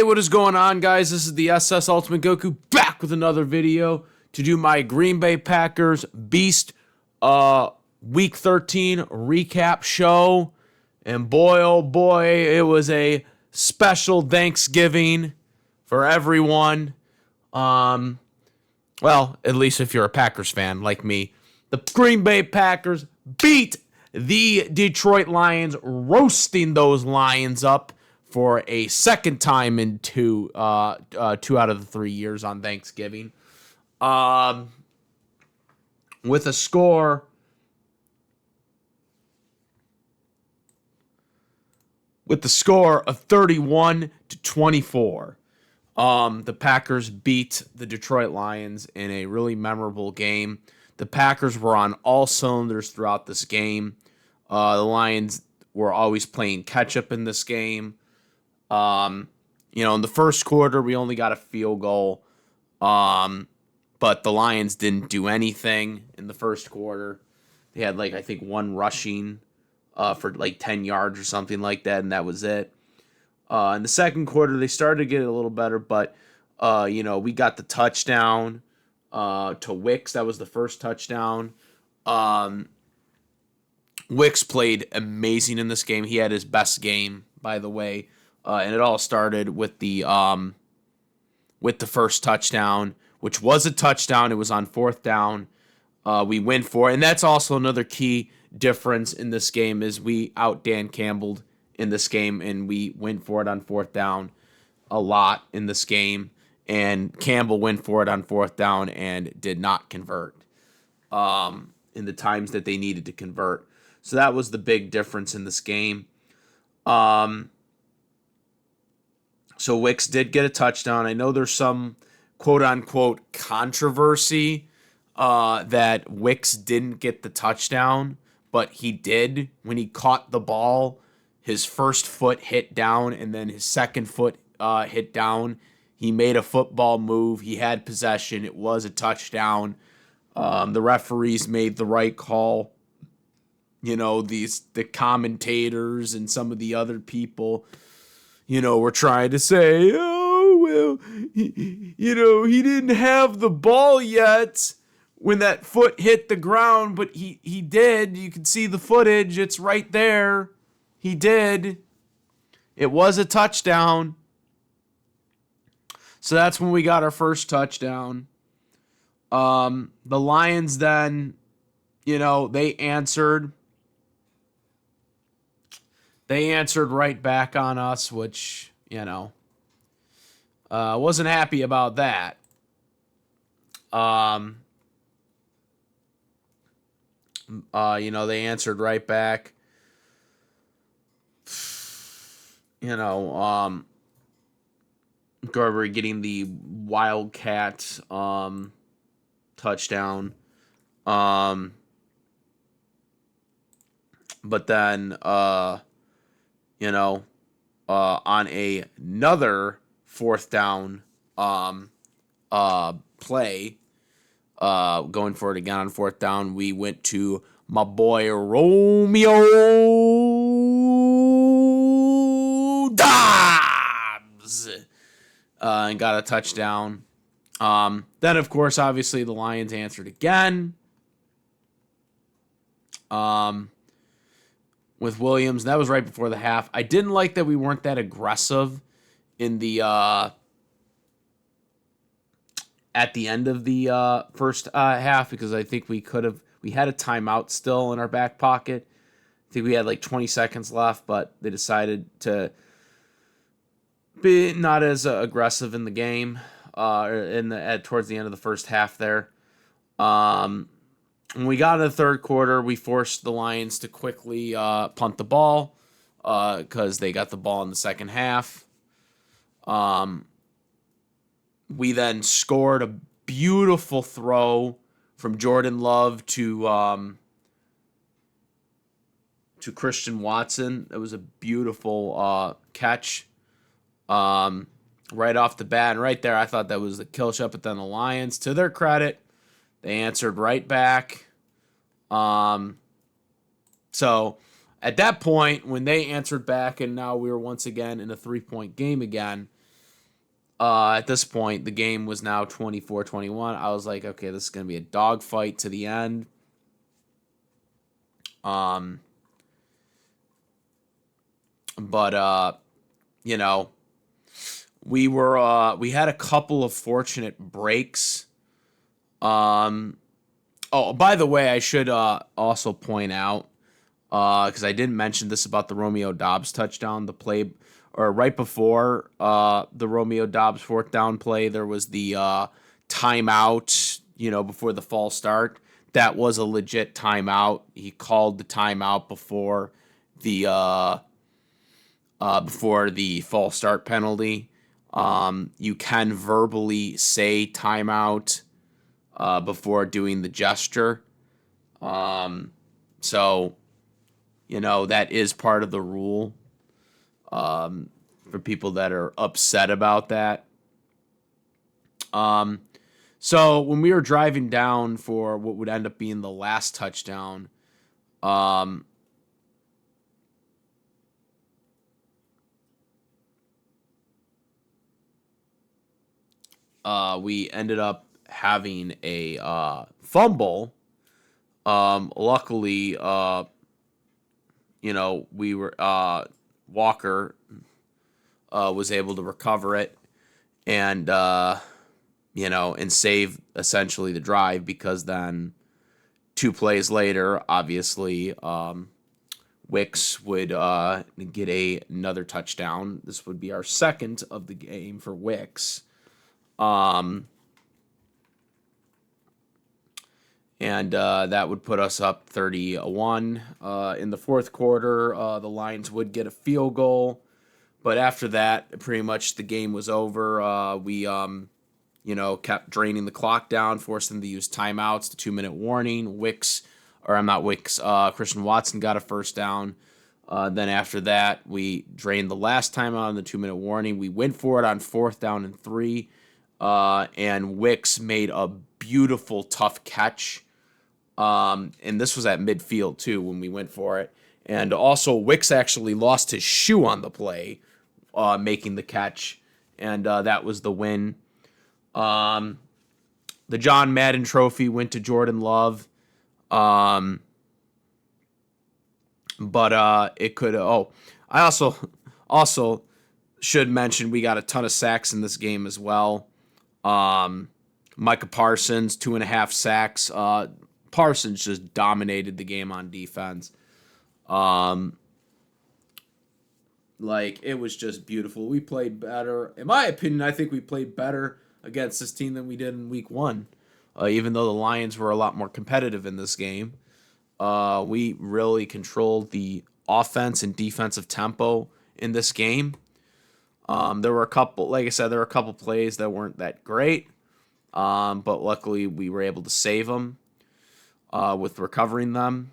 Hey, what is going on, guys? This is the SS Ultimate Goku back with another video to do my Green Bay Packers Beast Week 13 recap show. And boy, oh boy, it was a special Thanksgiving for everyone. Well, at least if you're a Packers fan like me. The Green Bay Packers beat the Detroit Lions, roasting those Lions up for a second time in two out of the 3 years on Thanksgiving. With a score of 31-24. The Packers beat the Detroit Lions in a really memorable game. The Packers were on all cylinders throughout this game. The Lions were always playing catch-up in this game. In the first quarter, we only got a field goal. But the Lions didn't do anything in the first quarter. They had, I think one rushing for 10 yards or something like that, and that was it. In the second quarter, they started to get a little better, but, we got the touchdown to Wicks. That was the first touchdown. Wicks played amazing in this game. He had his best game, by the way. And it all started with the first touchdown, which was a touchdown. It was on fourth down. We went for it. And that's also another key difference in this game is we out Dan Campbelled in this game, and we went for it on fourth down a lot in this game. And Campbell went for it on fourth down and did not convert in the times that they needed to convert. So that was the big difference in this game. So Wicks did get a touchdown. I know there's some quote-unquote controversy that Wicks didn't get the touchdown, but he did. When he caught the ball, his first foot hit down, and then his second foot hit down. He made a football move. He had possession. It was a touchdown. The referees made the right call. The commentators and some of the other people, we're trying to say, he didn't have the ball yet when that foot hit the ground, but he did. You can see the footage. It's right there. He did. It was a touchdown. So that's when we got our first touchdown. The Lions then, they answered. They answered right back on us, which, wasn't happy about that. They answered right back. Garber getting the Wildcat touchdown. But then, on another fourth down play, going for it again on fourth down, we went to my boy Romeo Dobbs and got a touchdown. Then, of course, obviously the Lions answered again. With Williams. That was right before the half. I didn't like that we weren't that aggressive in the at the end of the first half, because I think we had a timeout still in our back pocket. I think we had 20 seconds left, but they decided to be not as aggressive in the game towards the end of the first half there. When we got into the third quarter, we forced the Lions to quickly punt the ball because they got the ball in the second half. We then scored a beautiful throw from Jordan Love to Christian Watson. It was a beautiful catch right off the bat. And right there, I thought that was the kill shot. But then the Lions, to their credit, they answered right back. So at that point, when they answered back, and now we were once again in a 3-point game again, At this point, the game was now 24-21. I was like, okay, this is going to be a dogfight to the end. Um, but you know, we had a couple of fortunate breaks. Um, oh, by the way, I should also point out because I didn't mention this about the Romeo Doubs touchdown, the play or right before the Romeo Doubs fourth down play, there was the timeout, before the false start. That was a legit timeout. He called the timeout the uh, before the false start penalty. You can verbally say timeout before doing the gesture. So that is part of the rule for people that are upset about that. So when we were driving down for what would end up being the last touchdown, um, we ended up having a fumble. Luckily, we were Walker was able to recover it and save essentially the drive because then 2 plays later, obviously, Wicks would get another touchdown. This would be our second of the game for Wicks. And that would put us up 30-1. In the fourth quarter, the Lions would get a field goal. But after that, pretty much the game was over. We kept draining the clock down, forced them to use timeouts, the 2-minute warning. Christian Watson got a first down. Then after that, we drained the last timeout on the 2-minute warning. We went for it on fourth down and 3. And Wicks made a beautiful, tough catch. And this was at midfield, too, when we went for it. And also, Wicks actually lost his shoe on the play, making the catch. And that was the win. The John Madden trophy went to Jordan Love. But it could. I also should mention we got a ton of sacks in this game as well. Micah Parsons, 2.5 sacks. Parsons just dominated the game on defense. It was just beautiful. We played better. In my opinion, I think we played better against this team than we did in week 1. Even though the Lions were a lot more competitive in this game. We really controlled the offense and defensive tempo in this game. There were a couple plays that weren't that great. But luckily we were able to save them with recovering them.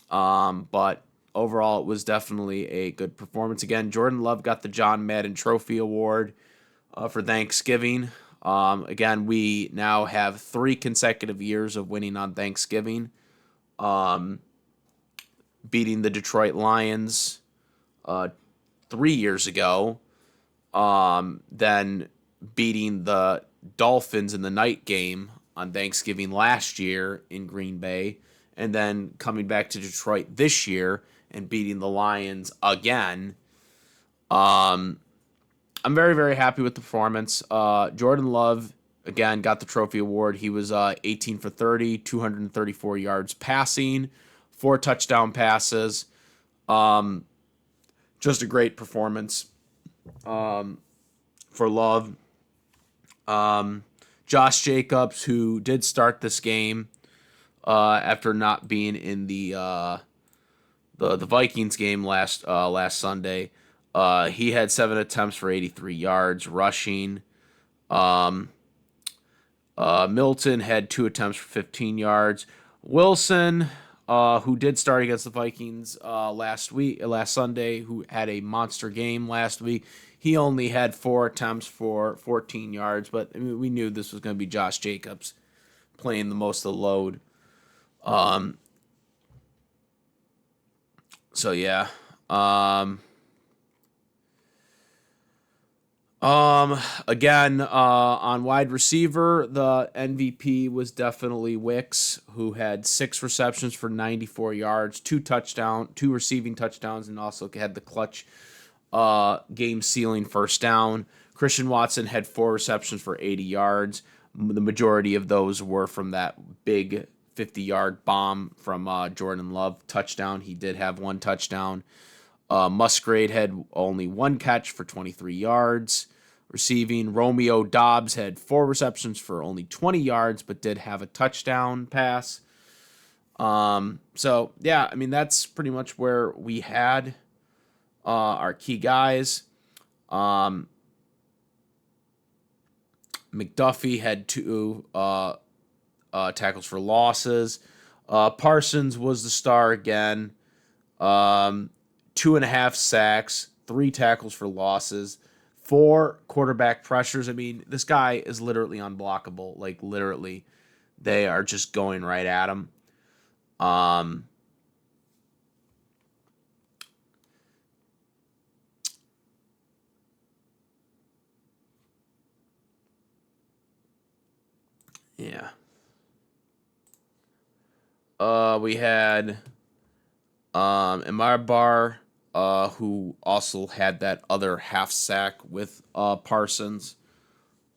But overall, it was definitely a good performance. Again, Jordan Love got the John Madden Trophy Award for Thanksgiving. Again, we now have 3 consecutive years of winning on Thanksgiving. Beating the Detroit Lions 3 years ago. Then beating the Dolphins in the night game on Thanksgiving last year in Green Bay, and then coming back to Detroit this year and beating the Lions again. I'm very, very happy with the performance. Jordan Love, again, got the trophy award. He was 18 for 30, 234 yards passing, 4 touchdown passes. Just a great performance for Love. Josh Jacobs, who did start this game after not being in the Vikings game last Sunday, he had 7 attempts for 83 yards rushing. Milton had 2 attempts for 15 yards. Wilson, who did start against the Vikings last Sunday, who had a monster game last week, he only had 4 attempts for 14 yards, but we knew this was going to be Josh Jacobs playing the most of the load. So yeah. Again, on wide receiver, the MVP was definitely Wicks, who had 6 receptions for 94 yards, two receiving touchdowns, and also had the clutch game sealing first down. Christian Watson had 4 receptions for 80 yards. The majority of those were from that big 50-yard bomb from Jordan Love touchdown. He did have one touchdown. Musgrave had only one catch for 23 yards. Receiving, Romeo Dobbs had 4 receptions for only 20 yards, but did have a touchdown pass. So, yeah, I mean, that's pretty much where we had our key guys. McDuffie had 2 tackles for losses. Parsons was the star again. 2.5 sacks, 3 tackles for losses, 4 quarterback pressures. I mean, this guy is literally unblockable. Like, literally, they are just going right at him. Yeah. We had Amar Bar, who also had that other half sack with Parsons.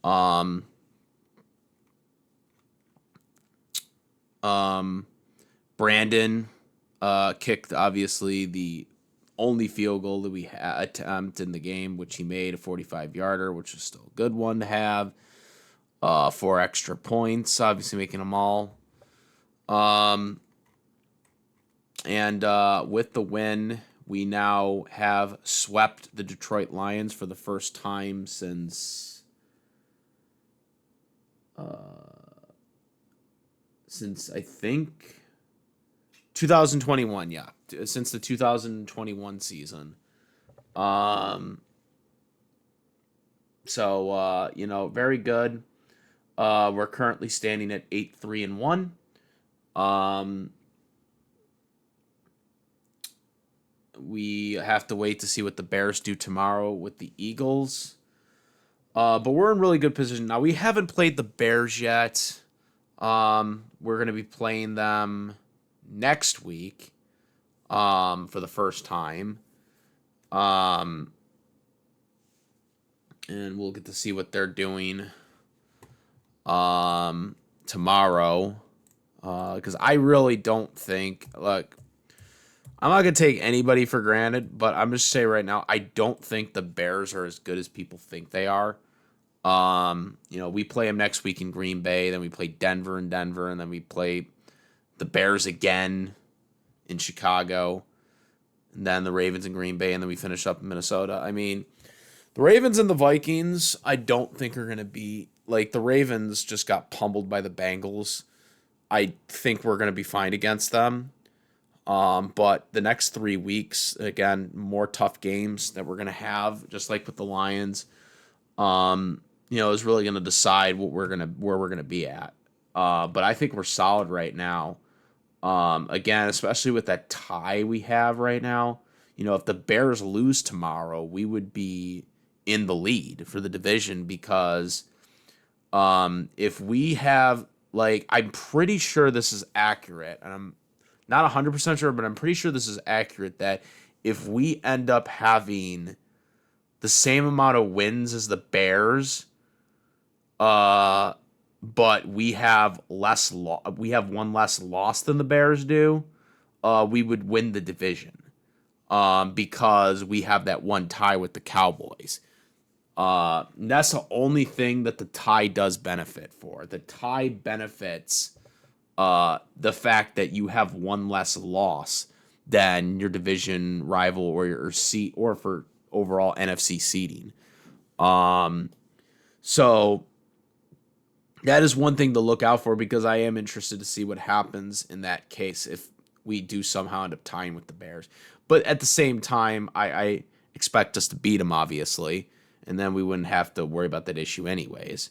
Um, Brandon kicked, obviously, the only field goal that we had attempt in the game, which he made, a 45-yarder, which was still a good one to have. 4 extra points, obviously making them all. And with the win, we now have swept the Detroit Lions for the first time since I think 2021. Yeah, since the 2021 season. So very good. We're currently standing at 8-3-1. We have to wait to see what the Bears do tomorrow with the Eagles. But we're in really good position. Now, we haven't played the Bears yet. We're going to be playing them next week for the first time. And we'll get to see what they're doing tomorrow. Because I really don't think, look, I'm not going to take anybody for granted, but I'm just saying right now, I don't think the Bears are as good as people think they are. We play them next week in Green Bay, then we play Denver, and then we play the Bears again in Chicago, and then the Ravens in Green Bay, and then we finish up in Minnesota. I mean, the Ravens and the Vikings, I don't think are going to be, like, the Ravens just got pummeled by the Bengals. I think we're going to be fine against them. But the next 3 weeks, again, more tough games that we're going to have, just like with the Lions, is really going to decide where we're going to be at. But I think we're solid right now. Again, especially with that tie we have right now, if the Bears lose tomorrow, we would be in the lead for the division because, if we have, like, I'm pretty sure this is accurate, and I'm not 100% sure, but I'm pretty sure this is accurate, that if we end up having the same amount of wins as the Bears, but we have we have one less loss than the Bears do, we would win the division, because we have that one tie with the Cowboys. That's the only thing that the tie does benefit for. The tie benefits the fact that you have one less loss than your division rival or your seat, or for overall NFC seeding. So that is one thing to look out for, because I am interested to see what happens in that case if we do somehow end up tying with the Bears. But at the same time, I expect us to beat them, obviously, and then we wouldn't have to worry about that issue anyways.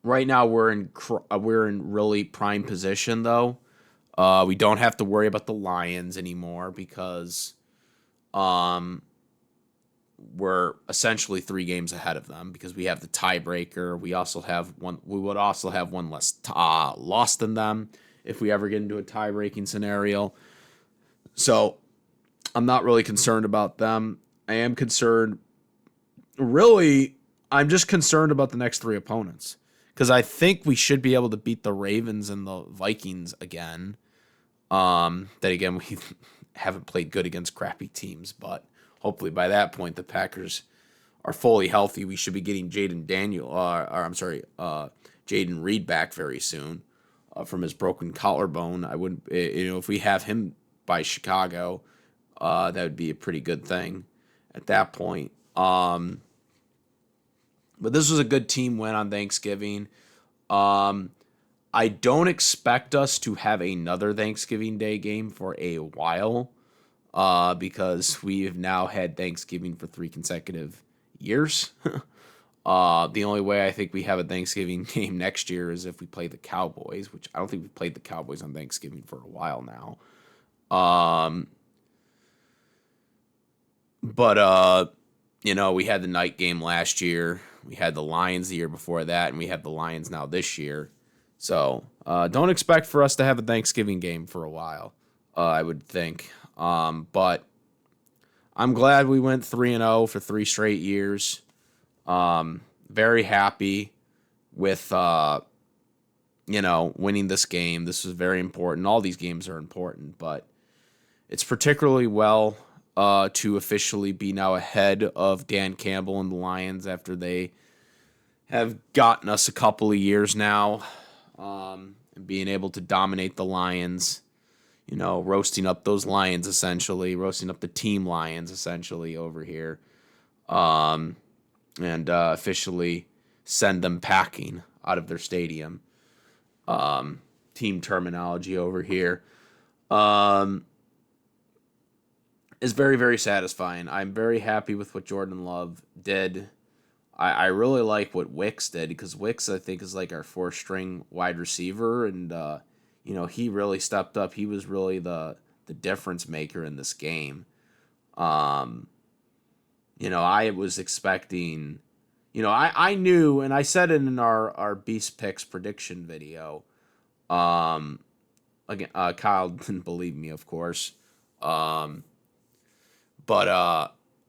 Right now we're in really prime position, though. We don't have to worry about the Lions anymore because we're essentially 3 games ahead of them because we have the tiebreaker. We also have one. We would also have one less loss than them if we ever get into a tie-breaking scenario. So I'm not really concerned about them. I am concerned. Really, I'm just concerned about the next 3 opponents because I think we should be able to beat the Ravens and the Vikings again. That again, we haven't played good against crappy teams, but hopefully by that point the Packers are fully healthy. We should be getting Jaden Reed back very soon from his broken collarbone. I wouldn't, if we have him by Chicago, that would be a pretty good thing at that point. But this was a good team win on Thanksgiving. I don't expect us to have another Thanksgiving Day game for a while because we have now had Thanksgiving for 3 consecutive years. The only way I think we have a Thanksgiving game next year is if we play the Cowboys, which I don't think we've played the Cowboys on Thanksgiving for a while now. But we had the night game last year. We had the Lions the year before that, and we have the Lions now this year. So don't expect for us to have a Thanksgiving game for a while, I would think. But I'm glad we went 3-0 for 3 straight years. Very happy with, winning this game. This was very important. All these games are important, but it's particularly well to officially be now ahead of Dan Campbell and the Lions after they have gotten us a couple of years now. And being able to dominate the Lions, roasting up those Lions essentially, roasting up the team Lions essentially over here, and officially send them packing out of their stadium. Team terminology over here is very, very satisfying. I'm very happy with what Jordan Love did. I really like what Wicks did because Wicks, I think, is like our 4th-string wide receiver, and he really stepped up. He was really the difference maker in this game. I was expecting, I knew, and I said it in our Beast Picks prediction video. Again, Kyle didn't believe me, of course. But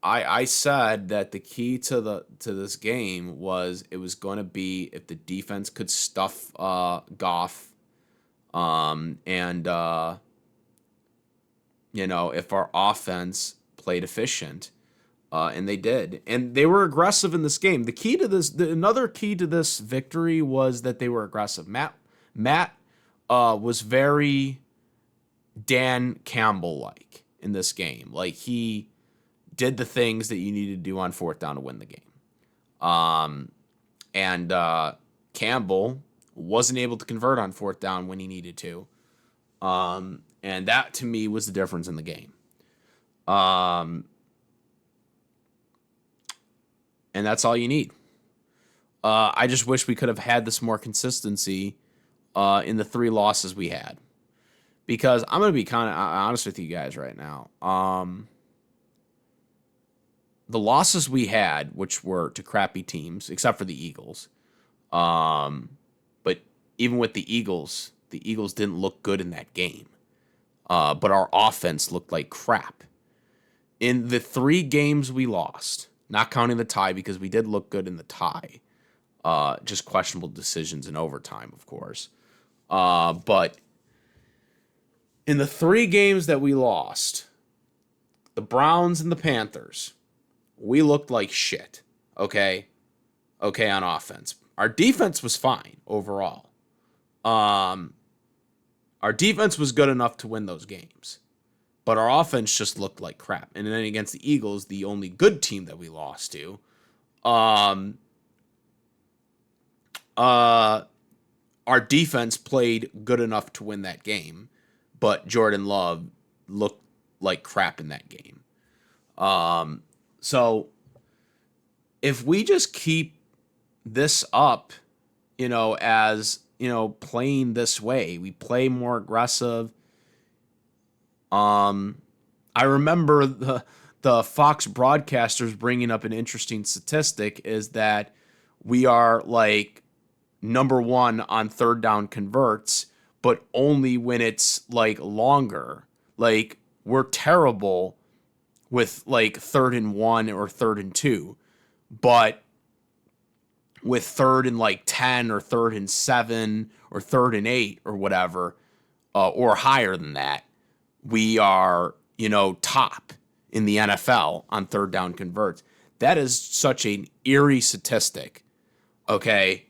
I said that the key to this game was it was going to be if the defense could stuff Goff, and if our offense played efficient, and they did, and they were aggressive in this game. Another key to this victory was that they were aggressive. Matt was very Dan Campbell like in this game, like he did the things that you needed to do on 4th down to win the game. And Campbell wasn't able to convert on 4th down when he needed to. And that, to me, was the difference in the game. And that's all you need. I just wish we could have had this more consistency in the 3 losses we had. Because I'm going to be kind of honest with you guys right now. The losses we had, which were to crappy teams, except for the Eagles. But even with the Eagles didn't look good in that game. But our offense looked like crap. In the 3 games we lost, not counting the tie because we did look good in the tie. Just questionable decisions in overtime, of course. But in the 3 games that we lost, the Browns and the Panthers, we looked like shit, okay, on offense. Our defense was fine overall. Our defense was good enough to win those games, but our offense just looked like crap. And then against the Eagles, the only good team that we lost to, our defense played good enough to win that game, but Jordan Love looked like crap in that game. So if we just keep this up, as, playing this way, we play more aggressive. I remember the the Fox broadcasters bringing up an interesting statistic is that we are like number one on third down converts, but only when it's like longer. Like we're terrible with like 3rd and 1 or 3rd and 2, but with 3rd and like 10 or 3rd and 7 or 3rd and 8 or whatever, or higher than that, we are, top in the NFL on third down converts. That is such an eerie statistic. Okay.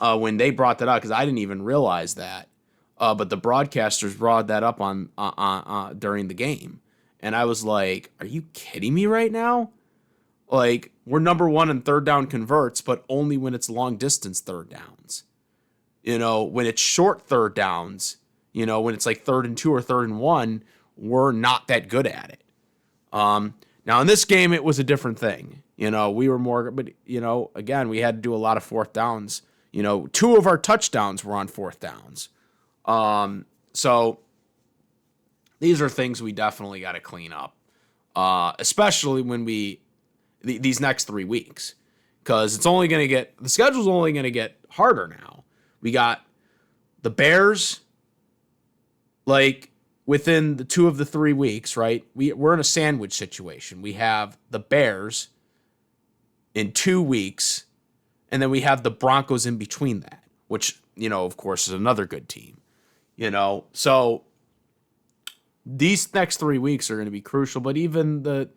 When they brought that up, because I didn't even realize that, but the broadcasters brought that up on during the game. And I was like, are you kidding me right now? Like, we're number one in third down converts, but only when it's long distance third downs. When it's short third downs, when it's like 3rd and 2 or 3rd and 1, we're not that good at it. Now in this game, it was a different thing. We were more, but again, we had to do a lot of 4th downs. 2 of our touchdowns were on 4th downs. So these are things we definitely got to clean up, especially when these next 3 weeks, because the schedule's only going to get harder now. We got the Bears, like within the 2 of the 3 weeks, right? We're in a sandwich situation. We have the Bears in 2 weeks, and then we have the Broncos in between that, which, of course, is another good team. So these next 3 weeks are going to be crucial, but even the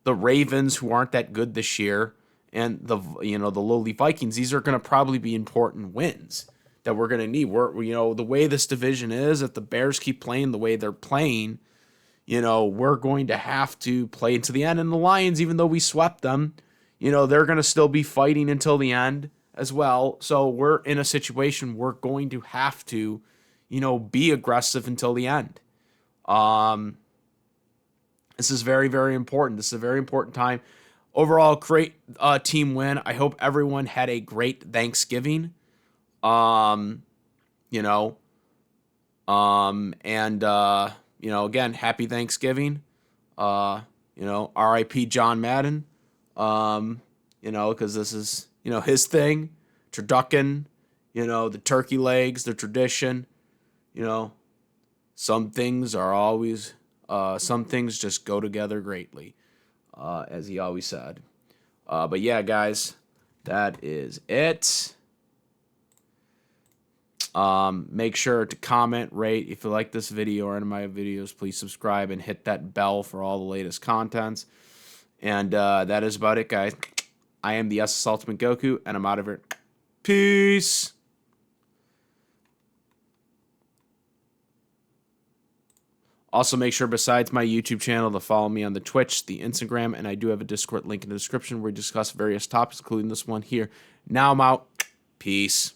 Ravens, who aren't that good this year, and the lowly Vikings, these are going to probably be important wins that we're going to need. The way this division is, if the Bears keep playing the way they're playing, we're going to have to play into the end. And the Lions, even though we swept them, they're going to still be fighting until the end as well. So we're in a situation we're going to have to, be aggressive until the end. This is very, very important. This is a very important time. Overall, great team win. I hope everyone had a great Thanksgiving. And again, happy Thanksgiving. R.I.P. John Madden. Because this is, his thing. Turducken, the turkey legs, the tradition. Some things are always, some things just go together greatly, as he always said. But yeah, guys, that is it. Make sure to comment, rate. If you like this video or any of my videos, please subscribe and hit that bell for all the latest contents. And that is about it, guys. I am the SS Ultimate Goku, and I'm out of here. Peace. Also, make sure, besides my YouTube channel, to follow me on the Twitch, the Instagram, and I do have a Discord link in the description where we discuss various topics, including this one here. Now I'm out. Peace.